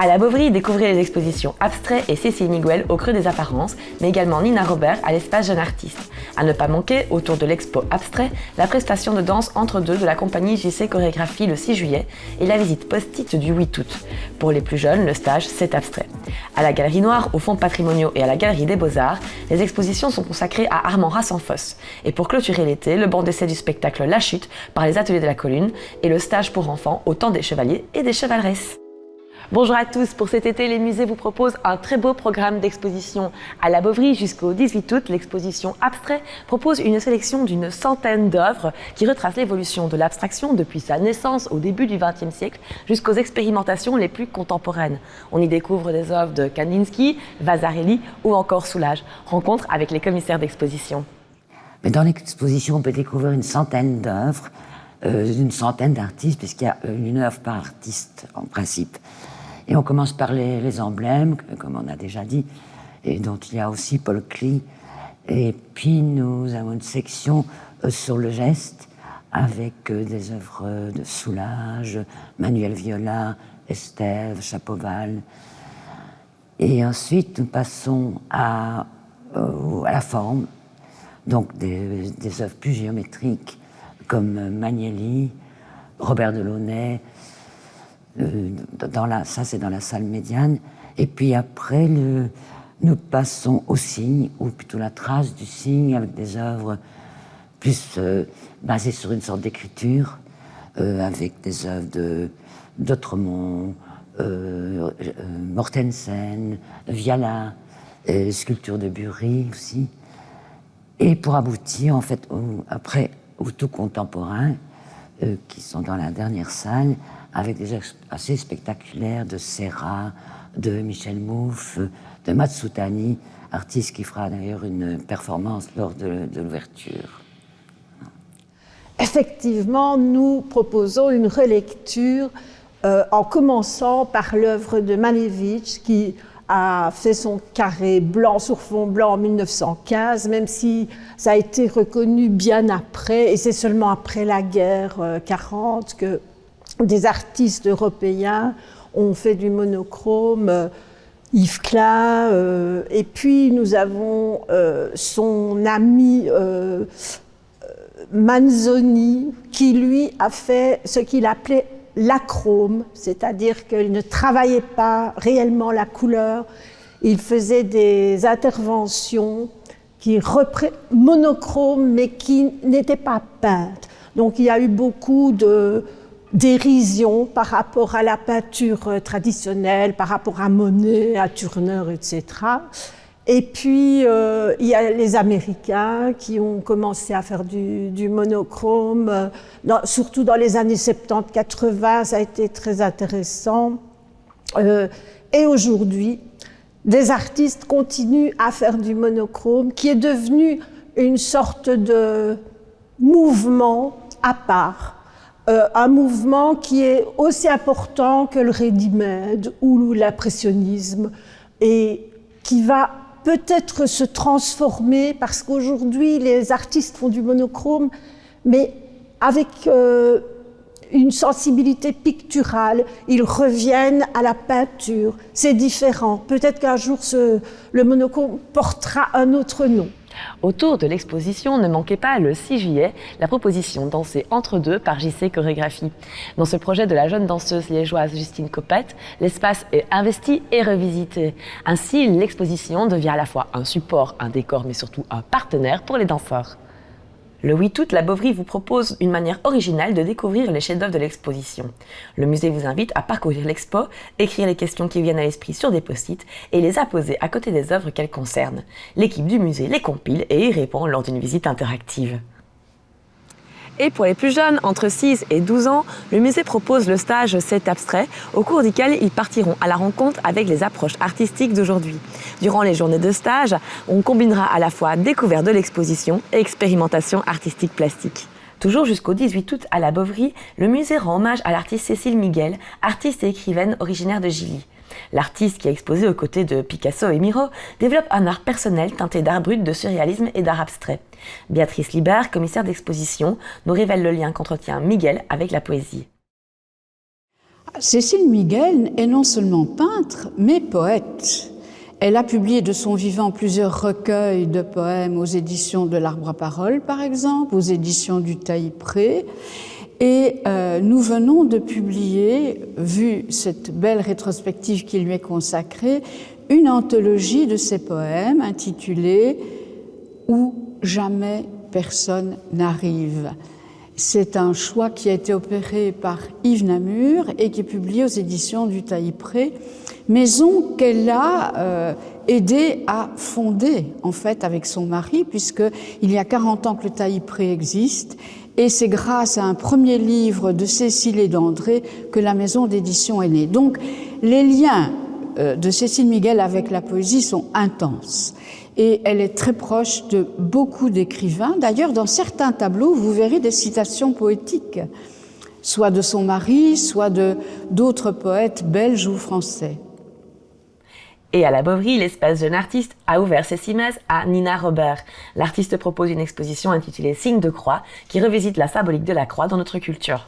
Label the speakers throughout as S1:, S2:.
S1: À la Bovry, découvrez les expositions Abstrait et Cécile Miguel au Creux des Apparences, mais également Nina Robert à l'Espace Jeune Artiste. À ne pas manquer, autour de l'expo Abstrait, la prestation de danse entre deux de la compagnie JC Chorégraphie le 6 juillet et la visite post-it du 8 août. Pour les plus jeunes, le stage C'est Abstrait. À la Galerie Noire, aux Fonds Patrimoniaux et à la Galerie des Beaux-Arts, les expositions sont consacrées à Armand Rassenfoss. Et pour clôturer l'été, le banc d'essai du spectacle La Chute par les Ateliers de la Colline et le stage pour enfants au temps des chevaliers et des chevaleresses. Bonjour à tous, pour cet été, les musées vous proposent un très beau programme d'exposition. À la Bovry, jusqu'au 18 août, l'exposition Abstrait propose une sélection d'une centaine d'œuvres qui retracent l'évolution de l'abstraction depuis sa naissance au début du XXe siècle jusqu'aux expérimentations les plus contemporaines. On y découvre des œuvres de Kandinsky, Vasarely ou encore Soulages. Rencontre avec les commissaires d'exposition.
S2: Dans l'exposition, on peut découvrir une centaine d'œuvres, une centaine d'artistes, puisqu'il y a une œuvre par artiste en principe. Et on commence par les emblèmes, comme on a déjà dit, et dont il y a aussi Paul Klee. Et puis nous avons une section sur le geste, avec des œuvres de Soulages, Manuel Viola, Estève, Chapoval. Et ensuite, nous passons à la forme, donc des œuvres plus géométriques, comme Magnelli, Robert Delaunay. Ça, c'est dans la salle médiane. Et puis après, nous passons au signe, ou plutôt la trace du signe, avec des œuvres plus basées sur une sorte d'écriture, avec des œuvres d'Autremont, Mortensen, Viala, sculpture de Bury aussi. Et pour aboutir, en fait, après, au tout contemporain, qui sont dans la dernière salle, avec des œuvres assez spectaculaires de Serra, de Michel Mouffe, de Matsutani, artiste qui fera d'ailleurs une performance lors de l'ouverture.
S3: Effectivement, nous proposons une relecture en commençant par l'œuvre de Manevitch, qui a fait son carré blanc sur fond blanc en 1915, même si ça a été reconnu bien après, et c'est seulement après la guerre 40 que des artistes européens ont fait du monochrome, Yves Klein, et puis nous avons son ami Manzoni, qui lui a fait ce qu'il appelait l'achrome, c'est-à-dire qu'il ne travaillait pas réellement la couleur, il faisait des interventions monochromes mais qui n'étaient pas peintes. Donc il y a eu beaucoup de dérision par rapport à la peinture traditionnelle, par rapport à Monet, à Turner, etc. Et puis, il y a les Américains qui ont commencé à faire du monochrome, surtout dans les années 70-80, ça a été très intéressant. Et aujourd'hui, des artistes continuent à faire du monochrome, qui est devenu une sorte de mouvement à part. Un mouvement qui est aussi important que le ready-made ou l'impressionnisme, et qui va peut-être se transformer, parce qu'aujourd'hui les artistes font du monochrome, mais avec une sensibilité picturale, ils reviennent à la peinture, c'est différent. Peut-être qu'un jour le monochrome portera un autre nom.
S1: Autour de l'exposition, ne manquez pas le 6 juillet la proposition Danser entre deux par JC Chorégraphie. Dans ce projet de la jeune danseuse liégeoise Justine Copette, l'espace est investi et revisité. Ainsi, l'exposition devient à la fois un support, un décor, mais surtout un partenaire pour les danseurs. Le 8 août, la Bovry vous propose une manière originale de découvrir les chefs-d'œuvre de l'exposition. Le musée vous invite à parcourir l'expo, écrire les questions qui viennent à l'esprit sur des post-it et les apposer à côté des œuvres qu'elles concernent. L'équipe du musée les compile et y répond lors d'une visite interactive. Et pour les plus jeunes, entre 6 et 12 ans, le musée propose le stage C'est Abstrait, au cours duquel ils partiront à la rencontre avec les approches artistiques d'aujourd'hui. Durant les journées de stage, on combinera à la fois découverte de l'exposition et expérimentation artistique plastique. Toujours jusqu'au 18 août à la Bovry, le musée rend hommage à l'artiste Cécile Miguel, artiste et écrivaine originaire de Gilly. L'artiste, qui a exposé aux côtés de Picasso et Miro, développe un art personnel teinté d'art brut, de surréalisme et d'art abstrait. Béatrice Libert, commissaire d'exposition, nous révèle le lien qu'entretient Miguel avec la poésie.
S4: Cécile Miguel est non seulement peintre, mais poète. Elle a publié de son vivant plusieurs recueils de poèmes aux éditions de l'Arbre à Parole, par exemple, aux éditions du Taillis-Pré. Et nous venons de publier, vu cette belle rétrospective qui lui est consacrée, une anthologie de ses poèmes intitulée « Où jamais personne n'arrive ». C'est un choix qui a été opéré par Yves Namur et qui est publié aux éditions du Taillis-Pré, maison qu'elle a aidé à fonder en fait avec son mari, puisqu'il y a 40 ans que le Taillis-Pré existe, et c'est grâce à un premier livre de Cécile et d'André que la maison d'édition est née. Donc les liens de Cécile Miguel avec la poésie sont intenses. Et elle est très proche de beaucoup d'écrivains. D'ailleurs, dans certains tableaux, vous verrez des citations poétiques, soit de son mari, soit d'autres poètes belges ou français.
S1: Et à la Bovry, l'espace jeune artiste a ouvert ses cimes à Nina Robert. L'artiste propose une exposition intitulée Signes de croix, qui revisite la symbolique de la croix dans notre culture.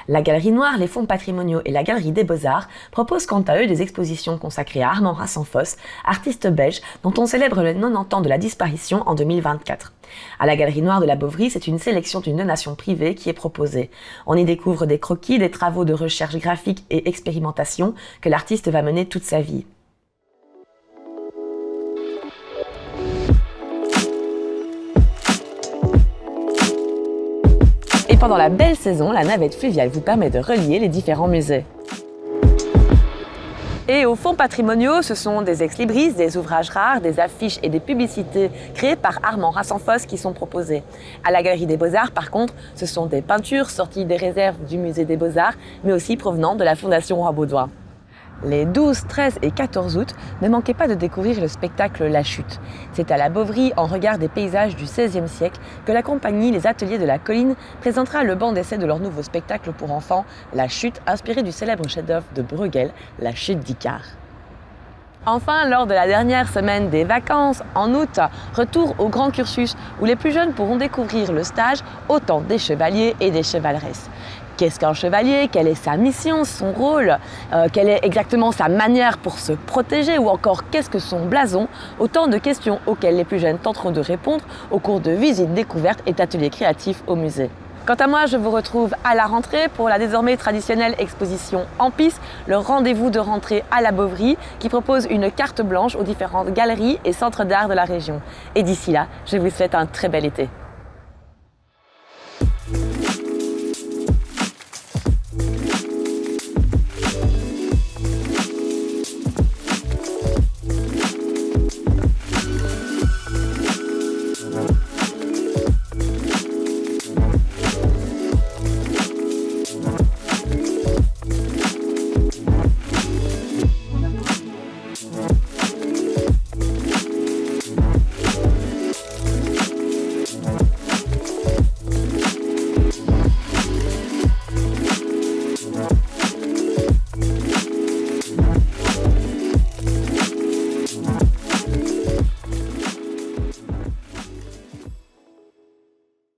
S1: La Galerie Noire, les Fonds patrimoniaux et la Galerie des Beaux-Arts proposent quant à eux des expositions consacrées à Armand Rassenfoss, artiste belge dont on célèbre le 90 ans de la disparition en 2024. À la Galerie Noire de la Bovry, c'est une sélection d'une donation privée qui est proposée. On y découvre des croquis, des travaux de recherche graphique et expérimentation que l'artiste va mener toute sa vie. Et pendant la belle saison, la navette fluviale vous permet de relier les différents musées. Et aux fonds patrimoniaux, ce sont des ex-libris, des ouvrages rares, des affiches et des publicités créées par Armand Rassenfoss qui sont proposées. À la Galerie des Beaux-Arts, par contre, ce sont des peintures sorties des réserves du Musée des Beaux-Arts, mais aussi provenant de la Fondation Roi-Baudouin. Les 12, 13 et 14 août, ne manquez pas de découvrir le spectacle La Chute. C'est à la Bovry, en regard des paysages du XVIe siècle, que la compagnie Les Ateliers de la Colline présentera le banc d'essai de leur nouveau spectacle pour enfants, La Chute, inspiré du célèbre chef-d'œuvre de Bruegel, La Chute d'Icare. Enfin, lors de la dernière semaine des vacances, en août, retour au grand cursus, où les plus jeunes pourront découvrir le stage autant des chevaliers et des chevaleresses. Qu'est-ce qu'un chevalier? Quelle est sa mission, son rôle? Quelle est exactement sa manière pour se protéger? Ou encore, qu'est-ce que son blason? Autant de questions auxquelles les plus jeunes tenteront de répondre au cours de visites, découvertes et d'ateliers créatifs au musée. Quant à moi, je vous retrouve à la rentrée pour la désormais traditionnelle exposition Ampis, le rendez-vous de rentrée à la Bovry, qui propose une carte blanche aux différentes galeries et centres d'art de la région. Et d'ici là, je vous souhaite un très bel été.